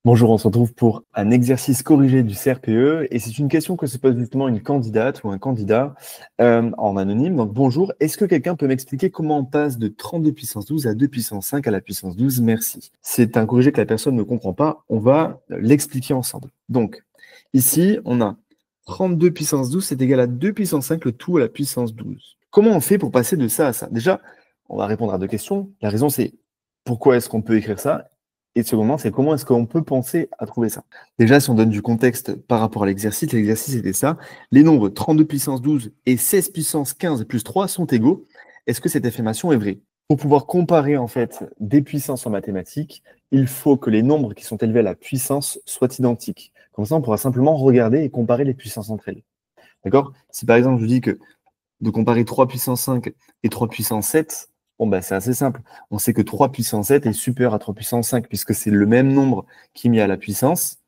Bonjour, on se retrouve pour un exercice corrigé du CRPE et c'est une question que se pose justement une candidate ou un candidat en anonyme. Donc bonjour, est-ce que quelqu'un peut m'expliquer comment on passe de 32 puissance 12 à 2 puissance 5 à la puissance 12? Merci. C'est un corrigé que la personne ne comprend pas, on va l'expliquer ensemble. Donc ici, on a 32 puissance 12, c'est égal à 2 puissance 5, le tout à la puissance 12. Comment on fait pour passer de ça à ça? Déjà, on va répondre à deux questions. La raison, c'est pourquoi est-ce qu'on peut écrire ça? Et secondement, c'est comment est-ce qu'on peut penser à trouver ça? Déjà, si on donne du contexte par rapport à l'exercice était ça. Les nombres 32 puissance 12 et 16 puissance 15 plus 3 sont égaux. Est-ce que cette affirmation est vraie? Pour pouvoir comparer en fait des puissances en mathématiques, il faut que les nombres qui sont élevés à la puissance soient identiques. Comme ça, on pourra simplement regarder et comparer les puissances entre elles. D'accord? Si par exemple, je dis que de comparer 3 puissance 5 et 3 puissance 7, bon, bah, c'est assez simple. On sait que 3 puissance 7 est supérieur à 3 puissance 5 puisque c'est le même nombre qui est mis à la puissance.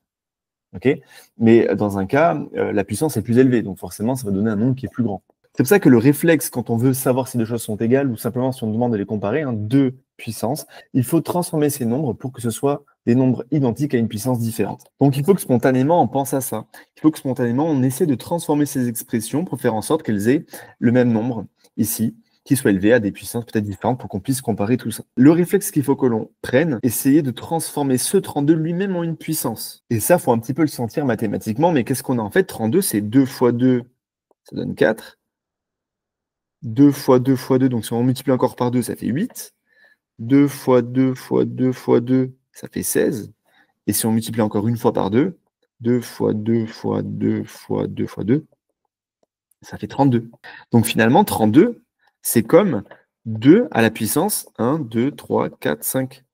Okay, mais dans un cas, la puissance est plus élevée. Donc forcément, ça va donner un nombre qui est plus grand. C'est pour ça que le réflexe, quand on veut savoir si deux choses sont égales ou simplement si on demande de les comparer, deux puissances, il faut transformer ces nombres pour que ce soit des nombres identiques à une puissance différente. Donc il faut que spontanément on pense à ça. Il faut que spontanément on essaie de transformer ces expressions pour faire en sorte qu'elles aient le même nombre ici, qui soit élevé à des puissances peut-être différentes pour qu'on puisse comparer tout ça. Le réflexe qu'il faut que l'on prenne, essayer de transformer ce 32 lui-même en une puissance. Et ça, il faut un petit peu le sentir mathématiquement, mais qu'est-ce qu'on a en fait? 32, c'est 2 fois 2, ça donne 4. 2 fois 2 fois 2, donc si on multiplie encore par 2, ça fait 8. 2 fois 2 fois 2 fois 2, ça fait 16. Et si on multiplie encore une fois par 2, 2 fois 2 fois 2 fois 2 fois 2, ça fait 32. Donc finalement, 32, c'est comme 2 à la puissance 1, 2, 3, 4, 5.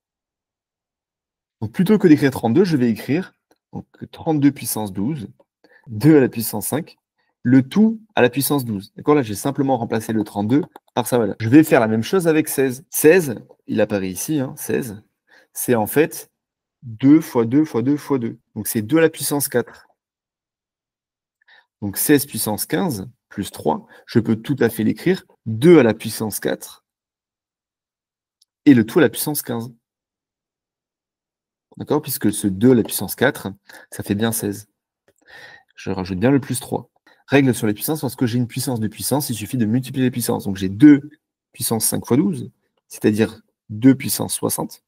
Donc plutôt que d'écrire 32, je vais écrire donc, 32 puissance 12, 2 à la puissance 5, le tout à la puissance 12. D'accord? Là, j'ai simplement remplacé le 32 par sa valeur. Je vais faire la même chose avec 16. 16, il apparaît ici, 16, c'est en fait 2 fois 2 fois 2 fois 2. Donc c'est 2 à la puissance 4. Donc 16 puissance 15 plus 3, je peux tout à fait l'écrire 2 à la puissance 4 et le tout à la puissance 15. D'accord? Puisque ce 2 à la puissance 4, ça fait bien 16. Je rajoute bien le plus 3. Règle sur les puissances, lorsque j'ai une puissance de puissance, il suffit de multiplier les puissances. Donc j'ai 2 puissance 5 fois 12, c'est-à-dire 2 puissance 60.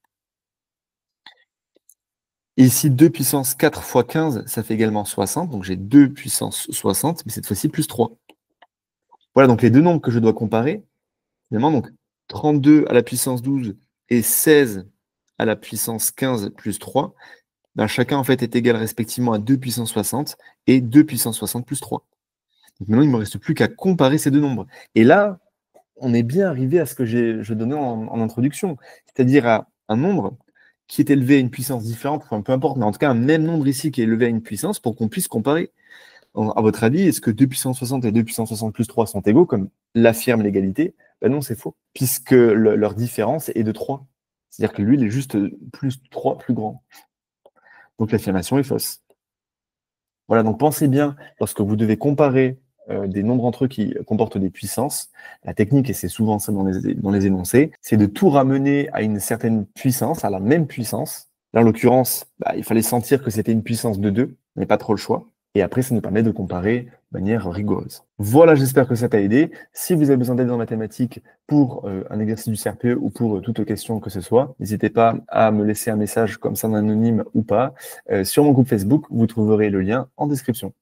Et ici, 2 puissance 4 fois 15, ça fait également 60. Donc j'ai 2 puissance 60, mais cette fois-ci plus 3. Voilà donc les deux nombres que je dois comparer. Évidemment, donc 32 à la puissance 12 et 16 à la puissance 15 plus 3, ben, chacun en fait est égal respectivement à 2 puissance 60 et 2 puissance 60 plus 3. Donc maintenant, il ne me reste plus qu'à comparer ces deux nombres. Et là, on est bien arrivé à ce que je donnais en introduction, c'est-à-dire à un nombre qui est élevé à une puissance différente, enfin, peu importe, mais en tout cas un même nombre ici qui est élevé à une puissance pour qu'on puisse comparer. À votre avis, est-ce que 2 puissance 60 et 2 puissance 60 plus 3 sont égaux, comme l'affirme l'égalité? Ben non, c'est faux, puisque leur différence est de 3. C'est-à-dire que lui, il est juste plus 3 plus grand. Donc l'affirmation est fausse. Voilà, donc pensez bien, lorsque vous devez comparer des nombres entre eux qui comportent des puissances, la technique, et c'est souvent ça dans les énoncés, c'est de tout ramener à une certaine puissance, à la même puissance. Là, en l'occurrence, il fallait sentir que c'était une puissance de 2, mais pas trop le choix. Et après, ça nous permet de comparer de manière rigoureuse. Voilà, j'espère que ça t'a aidé. Si vous avez besoin d'aide en mathématiques pour un exercice du CRPE ou pour toute question que ce soit, n'hésitez pas à me laisser un message comme ça en anonyme ou pas. Sur mon groupe Facebook, vous trouverez le lien en description.